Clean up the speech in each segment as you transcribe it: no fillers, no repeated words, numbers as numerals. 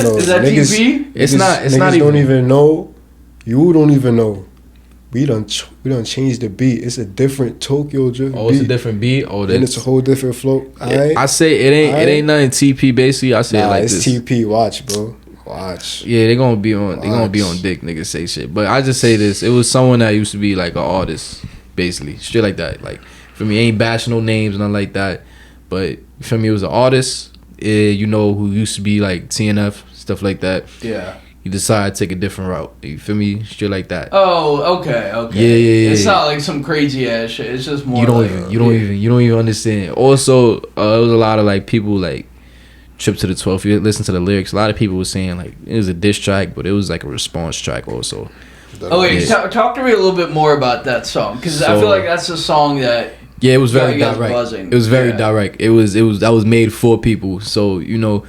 professional. Is that niggas, TP? It's not niggas even. don't even know. You don't even know. We done changed the beat. It's a different Tokyo Drift beat. Oh, it's a different beat. Oh, and it's a whole different flow. I say it ain't nothing TP. Basically, I say it like it's this. TP. Watch, bro. Watch. Yeah, they gonna be on dick, niggas say shit. But I just say this: it was someone that used to be like an artist, basically, straight like that. Like for me, ain't bashing no names, nothing like that. But for me, it was an artist. You know, who used to be like TNF, stuff like that. Yeah. You decide to take a different route. You feel me? Straight like that. Oh, okay. Yeah. It's not like some crazy ass shit. It's just more. You don't even understand. Also, it was a lot of like people like Trip to the 12th. You listen to the lyrics. A lot of people were saying like it was a diss track, but it was like a response track also. Oh wait, talk to me a little bit more about that song because I feel like that's a song that. Yeah, it was very direct. Buzzing. It was very direct. It was that was made for people. So you know.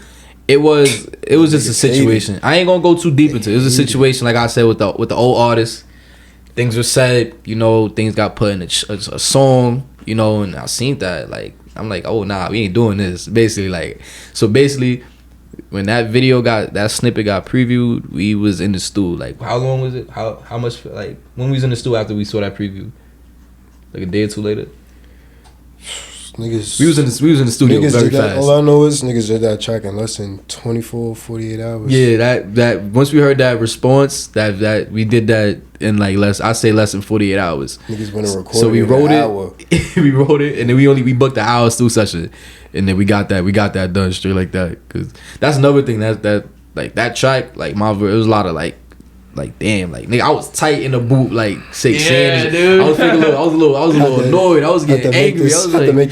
It was just a situation. I ain't gonna go too deep into it. It was a situation, like I said, with the old artists. Things were said, you know, things got put in a song, you know, and I seen that, like, I'm like, oh, nah, we ain't doing this. Basically, like, so basically, when that snippet got previewed, we was in the stool. Like, how long was it? How much, like, when we was in the stool after we saw that preview? Like a day or two later? Niggas, we was in the studio very fast. All I know is niggas did that track in less than 24, 48 hours. Yeah, that once we heard that response, that we did that in like less than 48 hours. Niggas went and recorded. So we wrote it. We wrote it, and then we booked the hour studio session, and then we got that done straight like that. Cause that's another thing that track, like it was a lot of like damn, like nigga, I was tight in the boot, like saying dude. I was a little annoyed. I was getting angry.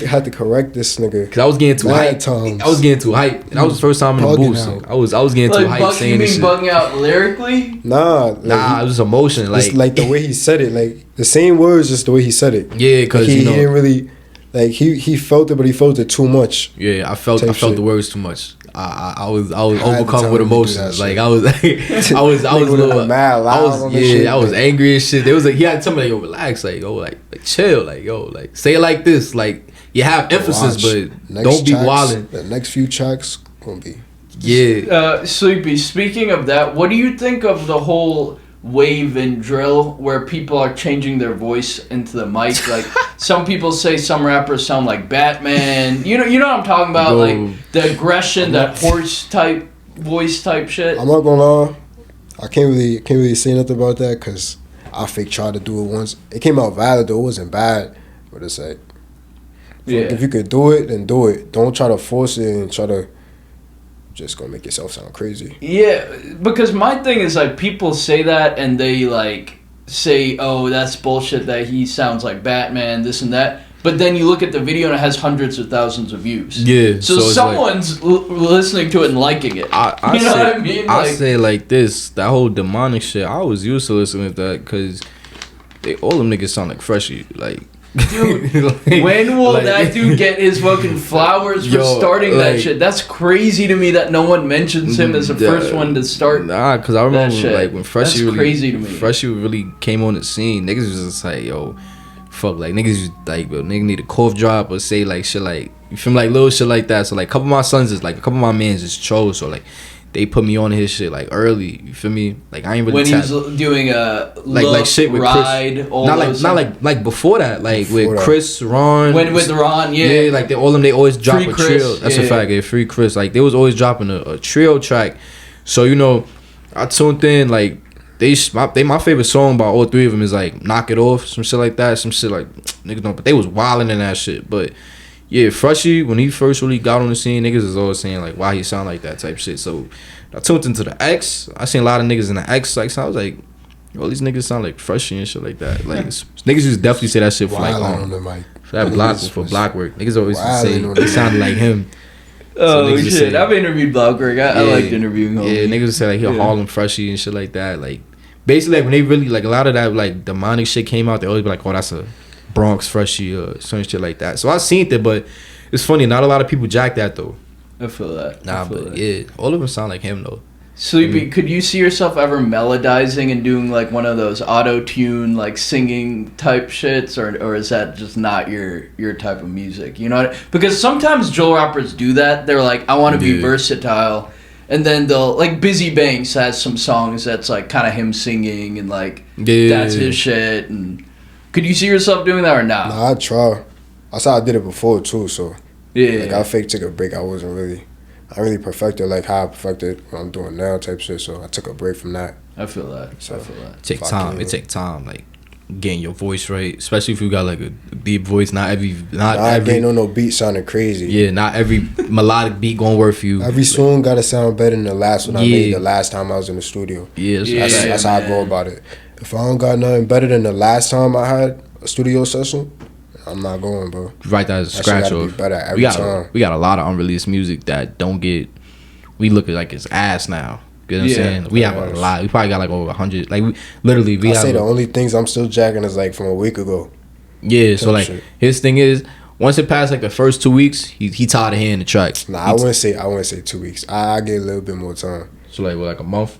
Had to correct this nigga because I was getting too hyped. I was getting too hyped, and that was the first time in the booth. So I was getting too hyped saying this shit. You mean bugging out lyrically? Nah, it was emotion. Like the way he said it, like the same words, just the way he said it. Yeah, because he didn't really. Like he felt it, but he felt it too much. Yeah, I felt the words too much. I was overcome with emotions. Like I was a little mad. I was angry and shit. There was he had to tell me like, yo, relax, like yo, like chill, like yo, like say it like this, like you have emphasis, but don't be wilding. The next few tracks gonna be. Yeah. Sleepy. Speaking of that, what do you think of the whole wave and drill where people are changing their voice into the mic? Like some people say some rappers sound like Batman. You know what I'm talking about? Bro. Like the aggression, that horse type voice type shit. I'm not gonna lie, I can't really say nothing about that because I fake tried to do it once. It came out valid though. It wasn't bad, but it's like, if you could do it, then do it. Don't try to force it and try to just gonna make yourself sound crazy. Yeah, because my thing is like people say that and they like say, oh, that's bullshit that he sounds like Batman, this and that. But then you look at the video and it has hundreds of thousands of views. Yeah. So someone's listening to it and liking it. I know what I mean? I say like this, that whole demonic shit, I was used to listening to that because all them niggas sound like Freshie. Like, dude, when will that dude get his fucking flowers for starting that shit? That's crazy to me that no one mentions him as the first one to start. Nah, because I remember like when Freshie Freshie really came on the scene, niggas was just like, yo, fuck, like niggas like, bro, nigga need a cough drop or say like shit like, you feel me, like little shit like that. So like a couple of my sons is like, a couple of my mans is chose, so like they put me on his shit like early. You feel me? Like I ain't really when he was doing a like shit with Ride, Chris. Not like before that. Like with Chris, Ron. With Ron, yeah. Like all them, they always drop Free a Chris, trio. That's a fact. Yeah, Free Chris. Like they was always dropping a trio track. So you know, I tuned in. Like my favorite song by all three of them is like Knock It Off, some shit like that. Some shit like niggas don't. But they was wilding in that shit. But yeah, Freshie, when he first really got on the scene, niggas is always saying like why he sound like that type shit. So I tuned into the X. I seen a lot of niggas in the X. Like so I was like, all these niggas sound like Freshie and shit like that. Like niggas used to definitely say that shit for like for that block work. Niggas always say they sounded like him. Oh shit! Say, I've interviewed Blockwork. I liked interviewing him. Yeah, niggas say like he Harlem Freshie and shit like that. Like basically, like when they really like a lot of that like demonic shit came out, they always be like, oh, that's a Bronx Freshie or some shit like that. So I seen it, but it's funny. Not a lot of people jack that though. I feel that. Yeah, all of them sound like him though. Sleepy, could you see yourself ever melodizing and doing like one of those auto-tune like singing type shits, or is that just not your type of music? You know what? Because sometimes drill rappers do that. They're like, I want to be versatile, and then they'll like Busy Banks has some songs that's like kind of him singing and like that's his shit. And could you see yourself doing that or not? Nah, I try. I saw I did it before too, so Yeah. like I fake took a break. I really perfected like how I perfected what I'm doing now type shit. So I took a break from that. I feel that. So, I feel that. It take time, like getting your voice right, especially if you got like a deep voice. Not every ain't no beat sounding crazy. Yeah, not every melodic beat gonna work for you. Every song gotta sound better than the last one I made the last time I was in the studio. That's how I go about it. If I don't got nothing better than the last time I had a studio session, I'm not going, bro. Right, that's a scratch off. Be better every time. We got a lot of unreleased music that don't get. We look at like it's ass now. You know what I'm saying? We have a lot. We probably got like over 100. Like I say the only things I'm still jacking is like from a week ago. Yeah, so like his thing is once it passed like the first 2 weeks, he tired of hearing the tracks. Nah, I wouldn't say 2 weeks. I get a little bit more time. So like what, like a month?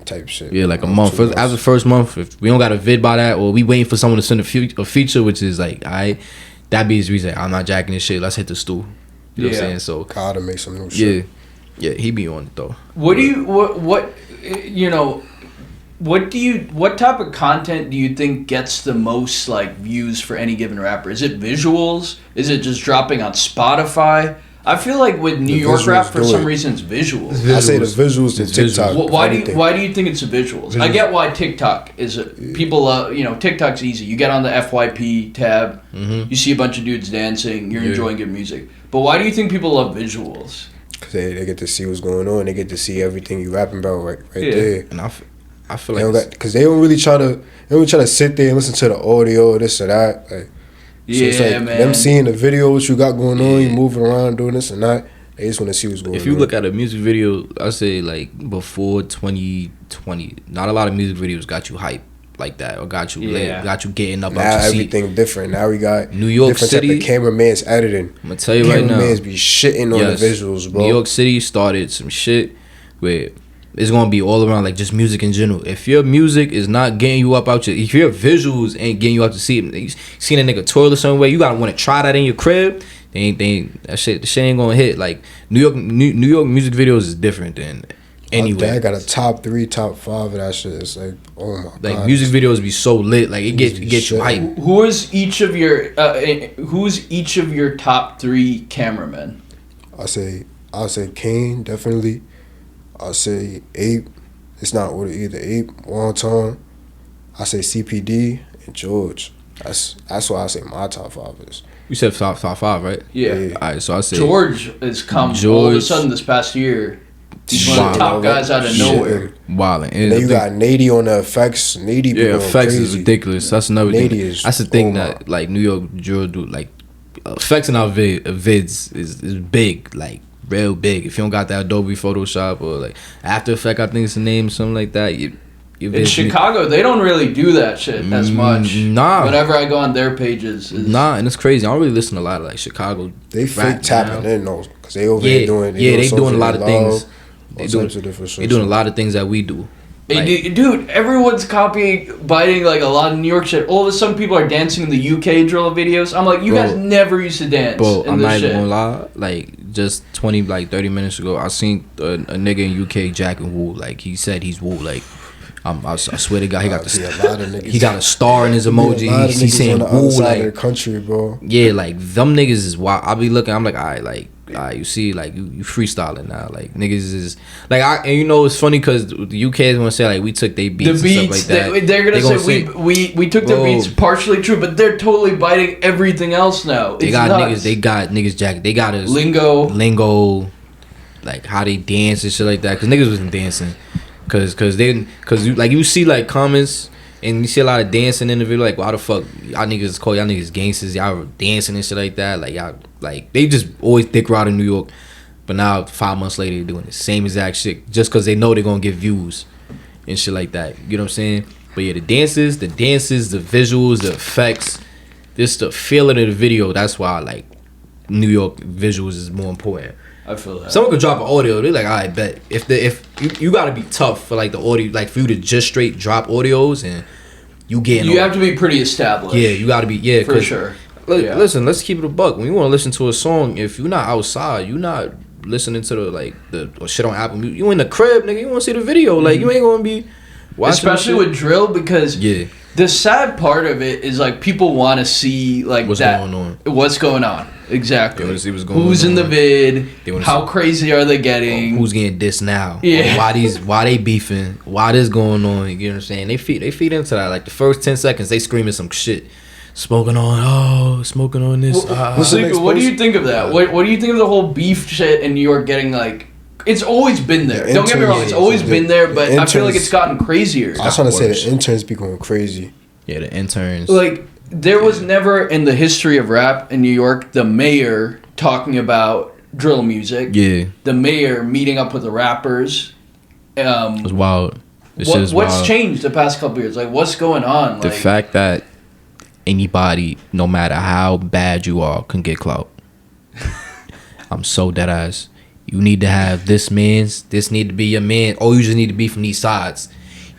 Type shit. Yeah, like a month. After the first month, if we don't got a vid by that, or we waiting for someone to send a feature, which is like, that be his reason. I'm not jacking this shit. Let's hit the stool. You know what I'm saying? So gotta make some new shit. Yeah, he be on it though. What type of content do you think gets the most like views for any given rapper? Is it visuals? Is it just dropping on Spotify? I feel like with New York rap, for some reason, it's visuals. I say the visuals to TikTok. Why do you think it's the visuals? I get why TikTok is people. TikTok's easy. You get on the FYP tab, you see a bunch of dudes dancing, you're enjoying good music. But why do you think people love visuals? Because they get to see what's going on. They get to see everything you rapping about right there. And I feel like because they don't really try to sit there and listen to the audio, this or that. Like, so it's like man. Them seeing the video, what you got going on, you moving around doing this and that. They just want to see what's going on. If you look at a music video, I say like before 2020, not a lot of music videos got you hype like that or got you lit, got you getting up. Now everything different. Now we got New York City. Type of cameraman's editing. I'm gonna tell you right now, cameraman's be shitting on the visuals, bro. New York City started some shit where it's gonna be all around like just music in general. If your music is not getting you up out if your visuals ain't getting you out to see it, you seen a nigga toilet somewhere, you gotta want to try that in your crib. The shit ain't gonna hit. Like New York music videos is different than anywhere. I got a top 3, top 5 of that shit. It's like, oh my god. Like music videos be so lit. Like it gets you hype. Who is each of your top 3 cameramen? I'll say Kane, definitely. I'll say Ape. It's not either Ape, One Time. I say CPD and George. That's why I say my top 5 is. You said top 5, right? Yeah. All right, so I say George has come all of a sudden this past year. He's one of the top guys out of nowhere. Wilding. And then you got Nady on the effects. Nady effects is ridiculous. That's another thing. That's the thing that like New York drill do. Like effects in our vids is big. Like real big. If you don't got that Adobe Photoshop or like After Effects, I think it's the name, something like that. In Chicago, they don't really do that shit as much. Nah. Whenever I go on their pages. And it's crazy. I don't really listen to a lot of like Chicago. They fake tapping in those because they over there doing. They doing a lot of things. They doing a lot of things that we do. Like, dude, everyone's copying, biting like a lot of New York shit. All of a sudden, people are dancing in the UK drill videos. I'm like, you guys never used to dance. Bro, I'm not even gonna lie. Like, just 30 minutes ago, I seen a nigga in UK jacking Wu. Like, he said he's Wu. Like, I swear to God, he got a star in his emoji. He's saying Wu. Like, the country, bro. Yeah, like, them niggas is wild. I be looking, I'm like, alright, you see, like you freestyling now, like niggas is like and you know it's funny because the UK is gonna say like we took their beats and stuff like that. They're gonna say we took their beats, partially true, but they're totally biting everything else now. They got niggas jacket. They got us lingo, like how they dance and shit like that. Cause niggas wasn't dancing, cause you see like comments. And you see a lot of dancing in the video, like, why the fuck y'all niggas call y'all niggas gangsters, y'all dancing and shit like that. Like, y'all, like, they just always dick ride in New York. But now, 5 months later, they're doing the same exact shit just because they know they're going to get views and shit like that. You know what I'm saying? But yeah, the dances, the visuals, the effects, just the feeling of the video. That's why, like, New York visuals is more important. I feel that. Someone could drop an audio. They're like, all right, bet. If you gotta be tough for like the audio, like for you to just straight drop audios and you have to be pretty established. Yeah, you gotta be for sure. Listen, let's keep it a buck. When you want to listen to a song, if you're not outside, you're not listening to the shit on Apple Music. You in the crib, nigga. You want to see the video. Like, you ain't gonna be watching. Especially with drill, because the sad part of it is like people want to see like what's going on. What's going on? Exactly. They want to see what's going on. Who's in the vid? How crazy are they getting? Who's getting dissed now? Yeah. Why they beefing? Why this going on? You know what I'm saying? They feed into that. Like the first 10 seconds, they screaming some shit. Smoking on this. Sleepy, what do you think of that? What do you think of the whole beef shit in New York getting like? It's always been there. Don't get me wrong, it's always been there, but I feel like it's gotten crazier. I was trying to say the interns be going crazy. Yeah, the interns. Like, there was never in the history of rap in New York the mayor talking about drill music. Yeah. The mayor meeting up with the rappers. It was wild. What's changed the past couple years? Like, what's going on? The fact that anybody, no matter how bad you are, can get clout. I'm so dead ass. You need to have this need to be your man. Or you just need to be from these sides.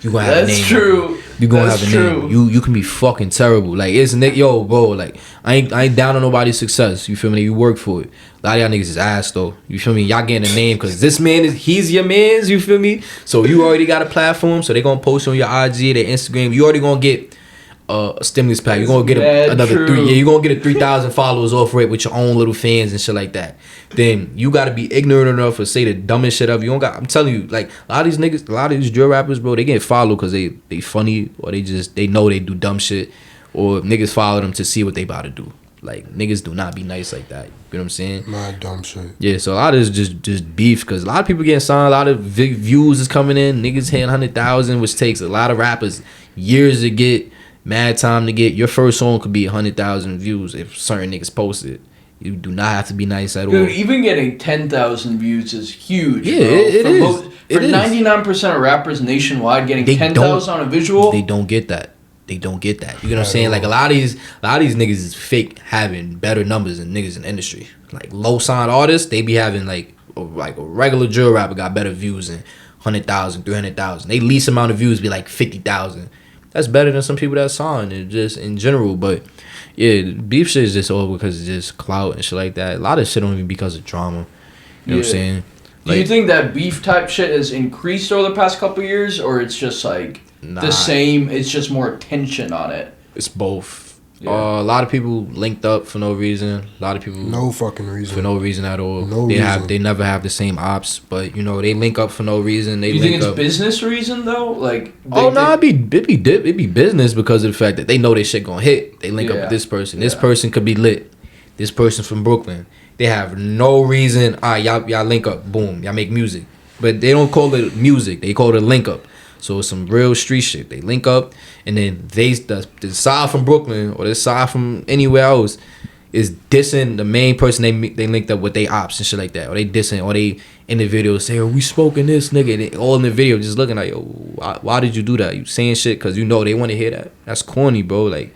You gonna have a name. That's true. You gonna have a name. You can be fucking terrible. Like, it's yo, bro. Like, I ain't down on nobody's success. You feel me? You work for it. A lot of y'all niggas is ass though. You feel me? Y'all getting a name because this man he's your man's. You feel me? So you already got a platform. So they gonna post on your IG, their Instagram. You already gonna get a stimulus pack. You're gonna get another 3. Yeah, you're gonna get a 3,000 followers off rate with your own little fans and shit like that. Then you gotta be ignorant enough to say the dumbest shit ever. You don't got. I'm telling you, like a lot of these niggas, a lot of these drill rappers, bro, they get followed because they funny or they know they do dumb shit, or niggas follow them to see what they about to do. Like, niggas do not be nice like that. You know what I'm saying? My dumb shit. Yeah, so a lot of it's just beef because a lot of people getting signed, a lot of views is coming in. Niggas hitting 100,000, which takes a lot of rappers years to get. Mad time to get. Your first song could be 100,000 views if certain niggas post it. You do not have to be nice at all. Dude, even getting 10,000 views is huge. Yeah, bro. it is. For 99% of rappers nationwide, getting 10,000 on a visual, they don't get that. They don't get that. You know what I'm saying? Like a lot of these niggas is fake having better numbers than niggas in the industry. Like low signed artists, they be having like a regular drill rapper got better views than 100,000, 300,000. They least amount of views be like 50,000. That's better than some people that signed it just in general. But yeah, beef shit is just all because it's just clout and shit like that. A lot of shit don't even because of drama. You know what I'm saying? Do you think that beef type shit has increased over the past couple of years, or it's just like the same? It's just more attention on it. It's both. Yeah. A lot of people linked up for no reason. A lot of people no fucking reason for no reason at all. No they reason. They never have the same ops, but you know they link up for no reason. You think it's business reason though? Like it'd be business because of the fact that they know their shit gonna hit. They link up with this person. This person could be lit. This person from Brooklyn. They have no reason. Y'all link up. Boom. Y'all make music, but they don't call it music. They call it a link up. So it's some real street shit. They link up, and then the side from Brooklyn or the side from anywhere else is dissing the main person they linked up with, they ops and shit like that. Or they dissing, or they in the video say, "Oh, we smoking this nigga." And they all in the video just looking like, "Yo, why did you do that? You saying shit because you know they want to hear that." That's corny, bro. Like,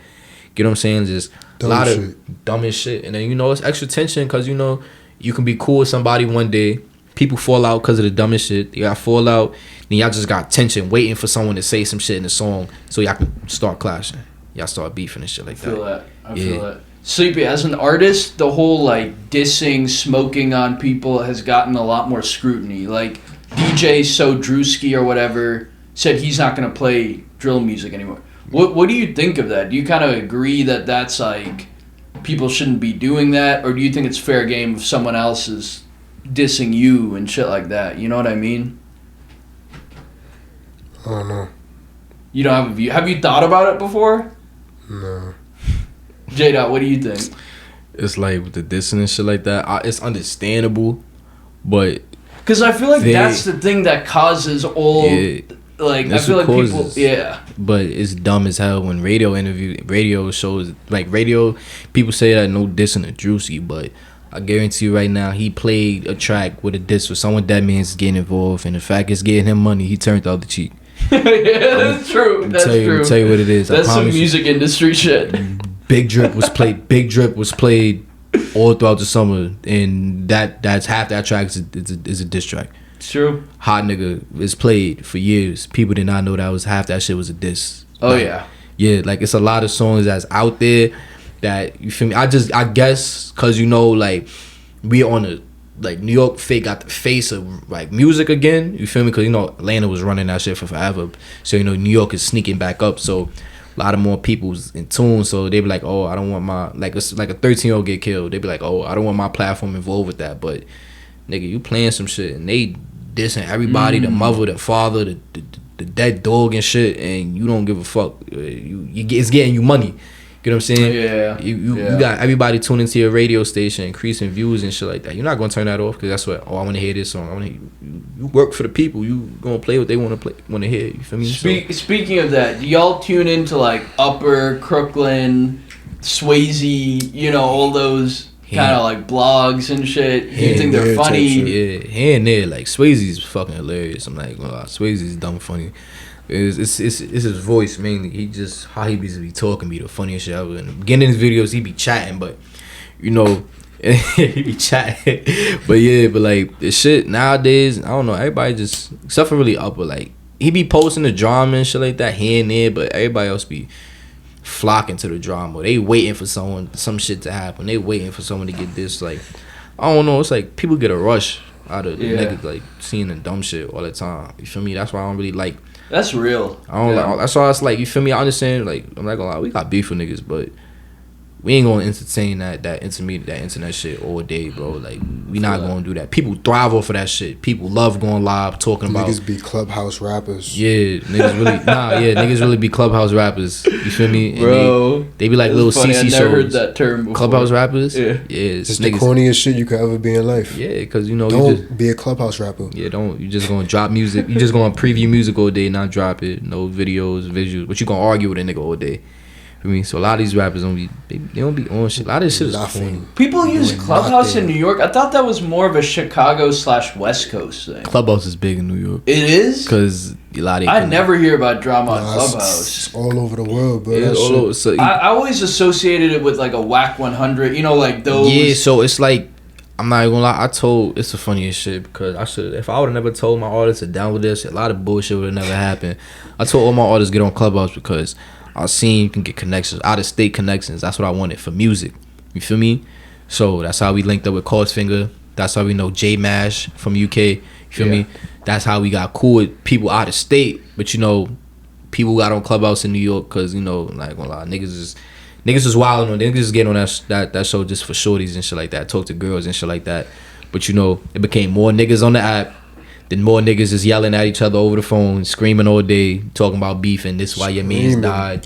you know what I'm saying? Just dumb a lot of dumbest shit. And then, you know, it's extra tension because, you know, you can be cool with somebody one day. People fall out because of the dumbest shit. You got fall out. Then y'all just got tension waiting for someone to say some shit in the song so y'all can start clashing. Y'all start beefing and shit like that. I feel that. Sleepy, as an artist, the whole like dissing, smoking on people has gotten a lot more scrutiny. Like DJ So Drewski or whatever said he's not going to play drill music anymore. What do you think of that? Do you kind of agree that that's like people shouldn't be doing that, or do you think it's fair game if someone else is dissing you and shit like that? You know what I mean? I don't know. You don't have a view. Have you thought about it before? No. JDot, what do you think? It's like with the dissing and shit like that, it's understandable, but because I feel like that's the thing that causes all. Like I feel like people, but it's dumb as hell when radio shows like people say that no dissing to Drewski, but I guarantee you right now he played a track with a diss with someone that means getting involved, and the fact it's getting him money, he turned the other cheek. Yeah, that's true. That's true. Tell you what it is. That's some music industry shit. Big Drip was played all throughout the summer, and that's half that track is a diss track. It's true. Hot Nigga is played for years. People did not know that was half that shit was a diss. Oh like, yeah, like it's a lot of songs that's out there that you feel me. I guess because you know like we on like New York got the face of like music again. You feel me? Because you know Atlanta was running that shit for forever. So you know New York is sneaking back up. So a lot of more people's in tune. So they be like, oh, I don't want my it's like a 13-year-old get killed. They be like, oh, I don't want my platform involved with that. But nigga, you playing some shit and they dissing everybody, the mother, the father, the dead dog and shit, and you don't give a fuck. It's getting you money. You know what I'm saying? Yeah. You got everybody tuning into your radio station, increasing views and shit like that. You're not gonna turn that off because that's what. Oh, I want to hear this song. I want to. You work for the people. You gonna play what they want to hear. You feel me? Speaking of that, do y'all tune into like Upper, Crooklyn, Swayze? You know, all those kind of like blogs and shit. Do you think they're funny? Yeah, here and there. Like Swayze's fucking hilarious. I'm like, Swayze's dumb funny. It's his voice mainly. He just how he be talking be the funniest shit ever. In the beginning of his videos he be chatting, but you know he be chatting. But like the shit nowadays, I don't know. Everybody just except for really Upper, like he be posting the drama and shit like that here and there, but everybody else be flocking to the drama. They waiting for some shit to happen. They waiting for someone to get this. Like I don't know. It's like people get a rush out of the niggas like seeing the dumb shit all the time. You feel me? That's why I don't really like. That's real. I don't like. That's why it's like, you feel me. I understand. Like I'm not gonna lie, we got beef with niggas, but we ain't gonna entertain that internet shit all day, bro. Like we not gonna do that. People thrive off of that shit. People love going live talking about. Niggas be clubhouse rappers. Yeah, niggas really niggas really be clubhouse rappers. You feel me? And bro, they be like little funny. CC shows. I never heard that term before. Clubhouse rappers. Yeah, it's the corniest shit you could ever be in life. Yeah, because you know don't be a clubhouse rapper. Yeah, don't. You just gonna drop music. You just gonna preview music all day, not drop it. No videos, visuals. But you gonna argue with a nigga all day. For me, so a lot of these rappers don't be on shit. A lot of this shit is funny. People use Clubhouse in New York. I thought that was more of a Chicago/West Coast thing. Clubhouse is big in New York. It is? Because a lot of I never hear about drama on Clubhouse. It's all over the world, bro. Yeah, all over. So I always associated it with like a Whack 100. You know, like those. Yeah, so it's like, I'm not even gonna lie. It's the funniest shit because if I would have never told my artists to download this, a lot of bullshit would have never happened. I told all my artists to get on Clubhouse because I seen you can get connections, out of state connections. That's what I wanted for music. You feel me? So that's how we linked up with Cosfinger. That's how we know J Mash from UK. You feel me? That's how we got cool with people out of state. But you know, people got on Clubhouse in New York because you know, like gonna lie, niggas is wilding on. Niggas is getting on that show just for shorties and shit like that. Talk to girls and shit like that. But you know, it became more niggas on the app. Then more niggas is yelling at each other over the phone, screaming all day, talking about beef and this why your mans died.